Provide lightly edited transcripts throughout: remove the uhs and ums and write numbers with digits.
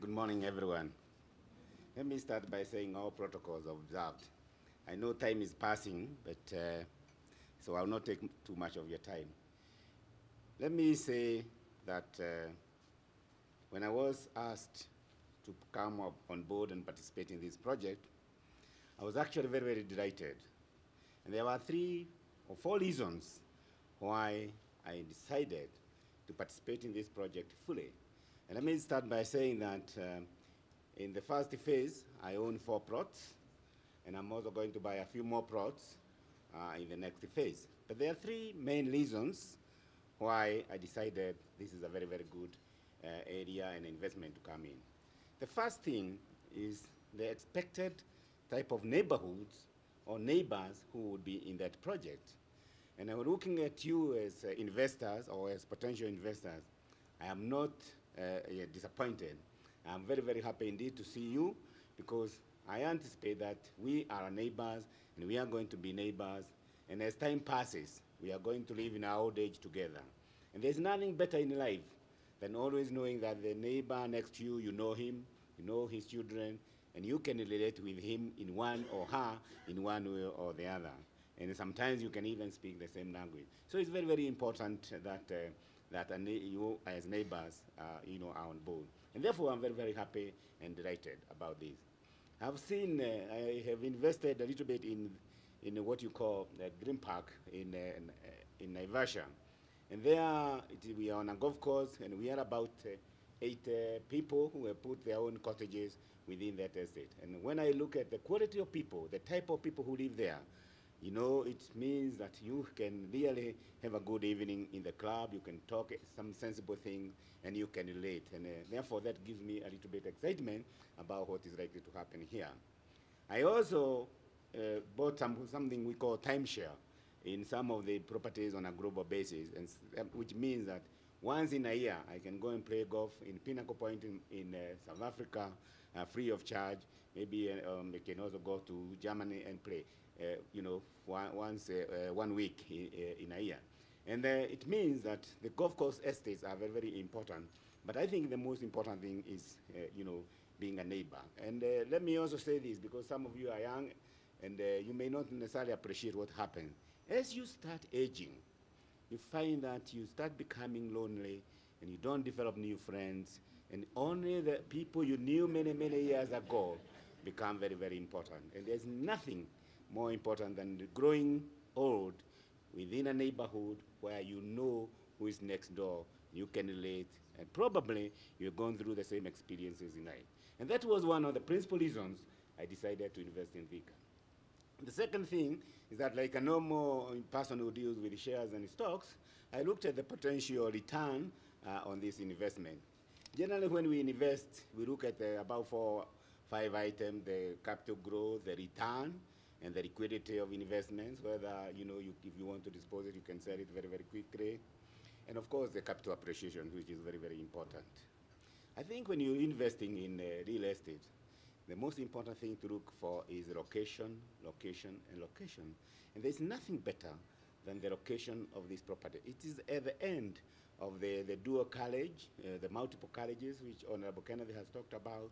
Good morning, everyone. Let me start by saying all protocols observed. I know time is passing, but so I'll not take too much of your time. Let me say that when I was asked to come up on board and participate in this project, I was actually very, very delighted. And there were 3 or 4 reasons why I decided to participate in this project fully. And let me start by saying that in the first phase, I own 4 plots, and I'm also going to buy a few more plots in the next phase. But there are 3 main reasons why I decided this is a very, very good area and investment to come in. The first thing is the expected type of neighborhoods or neighbors who would be in that project. And I'm looking at you as investors or as potential investors. I am not disappointed. I'm very, very happy indeed to see you because I anticipate that we are neighbors and we are going to be neighbors. And as time passes, we are going to live in our old age together. And there's nothing better in life than always knowing that the neighbor next to you, you know him, you know his children, and you can relate with him in one or her in one way or the other. And sometimes you can even speak the same language. So it's very, very important that you as neighbors are on board. And therefore, I'm very, very happy and delighted about this. I have invested a little bit in what you call the Green Park in Naivasha. And there, we are on a golf course, and we are about 8 people who have put their own cottages within that estate. And when I look at the quality of people, the type of people who live there, it means that you can really have a good evening in the club, you can talk some sensible things, and you can relate. And therefore, that gives me a little bit excitement about what is likely to happen here. I also bought something we call timeshare in some of the properties on a global basis, which means that once in a year, I can go and play golf in Pinnacle Point in South Africa, free of charge. Maybe I can also go to Germany and play, once 1 week in a year. And it means that the golf course estates are very, very important. But I think the most important thing is, being a neighbor. And let me also say this, because some of you are young, and you may not necessarily appreciate what happens. As you start aging, you find that you start becoming lonely, and you don't develop new friends, and only the people you knew many, many years ago become very, very important. And there's nothing more important than growing old within a neighborhood where you know who is next door, you can relate, and probably you're going through the same experiences in life. And that was one of the principal reasons I decided to invest in Thika. The second thing is that, like a normal person who deals with shares and stocks, I looked at the potential return on this investment. Generally, when we invest, we look at about 4-5 items: the capital growth, the return, and the liquidity of investments, whether, if you want to dispose it, you can sell it very, very quickly. And of course, the capital appreciation, which is very, very important. I think when you're investing in real estate, the most important thing to look for is location, location, and location. And there's nothing better than the location of this property. It is at the end of the dual carriage, the multiple carriages, which Honorable Kennedy has talked about,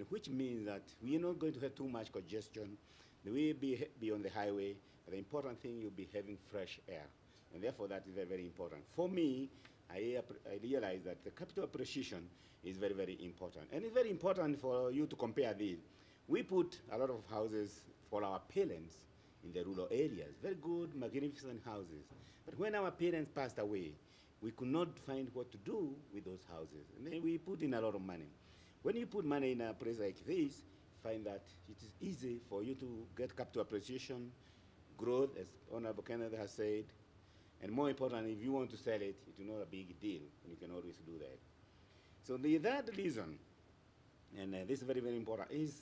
which means that we are not going to have too much congestion. We will be on the highway. But the important thing, you'll be having fresh air. And therefore, that is very, very important. For me, I realize that the capital appreciation is very, very important. And it's very important for you to compare these. We put a lot of houses for our parents in the rural areas, very good, magnificent houses. But when our parents passed away, we could not find what to do with those houses. And then we put in a lot of money. When you put money in a place like this, find that it is easy for you to get capital appreciation, growth, as Honorable Kennedy has said, and more importantly, if you want to sell it, it is not a big deal, and you can always do that. So the third reason, and this is very, very important, is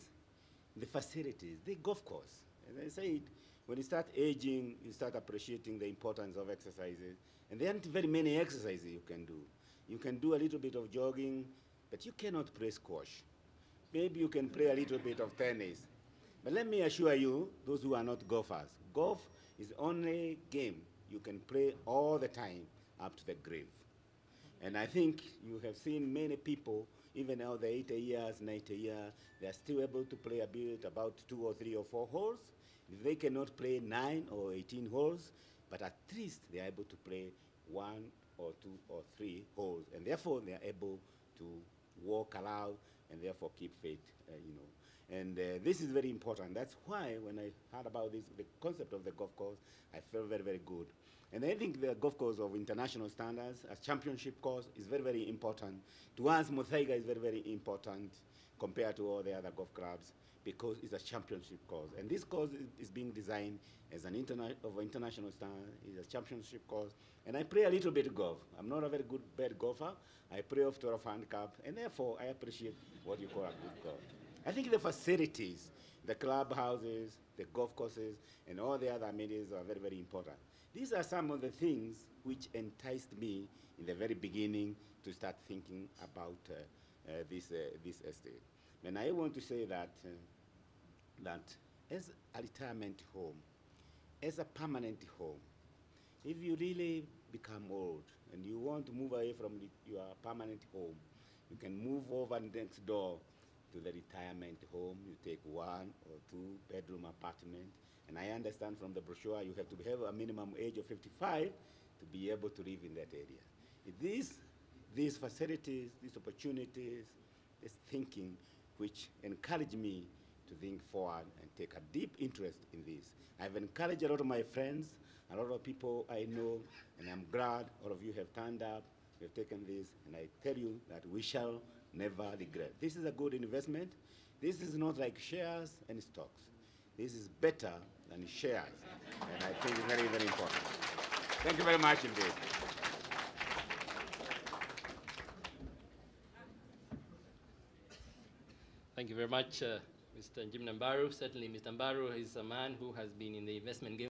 the facilities, the golf course. As I said, when you start aging, you start appreciating the importance of exercises, and there aren't very many exercises you can do. You can do a little bit of jogging, but you cannot play squash. Maybe you can play a little bit of tennis. But let me assure you, those who are not golfers, golf is the only game you can play all the time up to the grave. And I think you have seen many people, even now they're 80 years, 90 years, they're still able to play a bit about 2 or 3 or 4 holes. They cannot play 9 or 18 holes, but at least they're able to play 1 or 2 or 3 holes. And therefore, they're able to walk aloud and therefore keep fit, you know. And this is very important. That's why when I heard about this, the concept of the golf course, I felt very, very good. And I think the golf course of international standards, a championship course, is very, very important. To us, Thika is very, very important compared to all the other golf clubs because it's a championship course. And this course is being designed as an international standard. It's a championship course. And I play a little bit of golf. I'm not a very good bad golfer. I play off 12 handicap, and therefore I appreciate what you call a good golf. I think the facilities, the clubhouses, the golf courses, and all the other amenities are very, very important. These are some of the things which enticed me in the very beginning to start thinking about this estate. And I want to say that, that as a retirement home, as a permanent home, if you really become old and you want to move away from your permanent home, you can move over next door to the retirement home. You take 1 or 2 bedroom apartment. And I understand from the brochure you have to have a minimum age of 55 to be able to live in that area. These facilities, these opportunities, this thinking which encourage me to think forward and take a deep interest in this. I've encouraged a lot of my friends, a lot of people I know, and I'm glad all of you have turned up, you have taken this, and I tell you that we shall never regret. This is a good investment. This is not like shares and stocks. This is better than shares, and I think it's very, very important. Thank you very much indeed. Thank you very much, Mr. Jimna Mbaru. Certainly, Mr. Mbaru is a man who has been in the investment game